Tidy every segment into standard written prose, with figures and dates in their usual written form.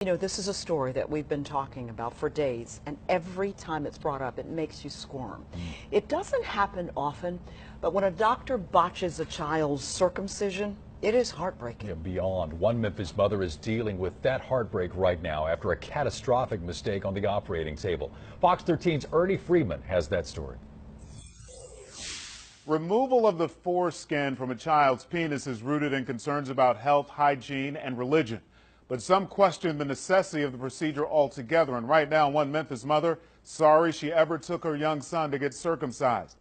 You know, this is a story that we've been talking about for days, and every time it's brought up, it makes you squirm. It doesn't happen often, but when a doctor botches a child's circumcision, it is heartbreaking. Yeah, beyond. One Memphis mother is dealing with that heartbreak right now after a catastrophic mistake on the operating table. Fox 13's Ernie Freeman has that story. Removal of the foreskin from a child's penis is rooted in concerns about health, hygiene, and religion. But some question the necessity of the procedure altogether. And right now, one Memphis mother sorry she ever took her young son to get circumcised.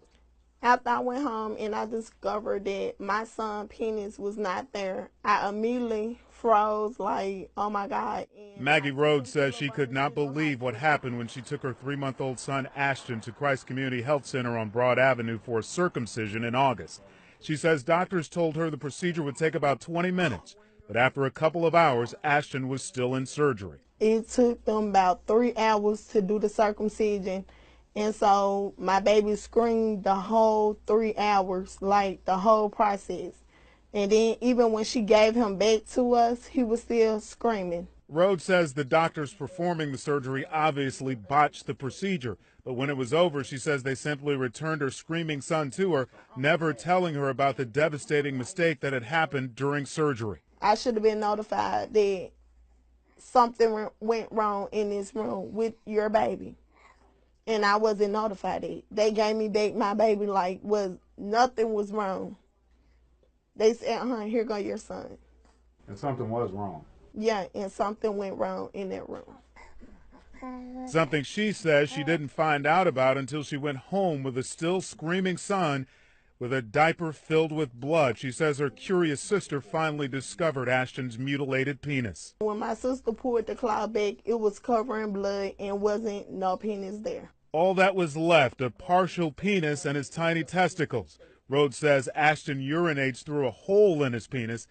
After I went home and I discovered that my son's penis was not there, I immediately froze like, oh my God. Maggie Rhodes says she could not believe what happened when she took her 3-month-old son Ashton to Christ Community Health Center on Broad Avenue for a circumcision in August. She says doctors told her the procedure would take about 20 minutes, but after a couple of hours, Ashton was still in surgery. It took them about 3 hours to do the circumcision. And so my baby screamed the whole 3 hours, like the whole process. And then even when she gave him back to us, he was still screaming. Rhodes says the doctors performing the surgery obviously botched the procedure. But when it was over, she says they simply returned her screaming son to her, never telling her about the devastating mistake that had happened during surgery. I should have been notified that something went wrong in this room with your baby. And I wasn't notified that. They gave me back my baby like nothing was wrong. They said, here go your son. And something was wrong. Yeah, and something went wrong in that room. Something she says she didn't find out about until she went home with a still screaming son with a diaper filled with blood. She says her curious sister finally discovered Ashton's mutilated penis. When my sister pulled the cloth back, it was covering blood and wasn't no penis there. All that was left, a partial penis and his tiny testicles. Rhodes says Ashton urinates through a hole in his penis.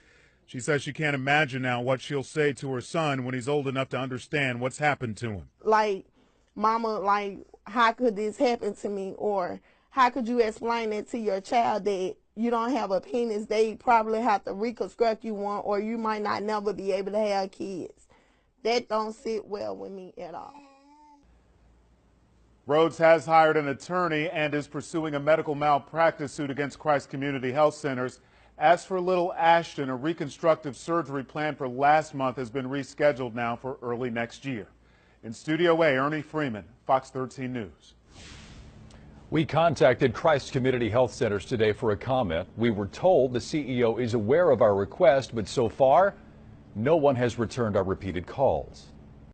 She says she can't imagine now what she'll say to her son when he's old enough to understand what's happened to him. Like, mama, like, how could this happen to me? Or how could you explain it to your child that you don't have a penis? They probably have to reconstruct you one, or you might not never be able to have kids. That don't sit well with me at all. Rhodes has hired an attorney and is pursuing a medical malpractice suit against Christ Community Health Centers. As for little Ashton, a reconstructive surgery planned for last month has been rescheduled now for early next year. In Studio A, Ernie Freeman, Fox 13 News. We contacted Christ Community Health Centers today for a comment. We were told the CEO is aware of our request, but so far, no one has returned our repeated calls.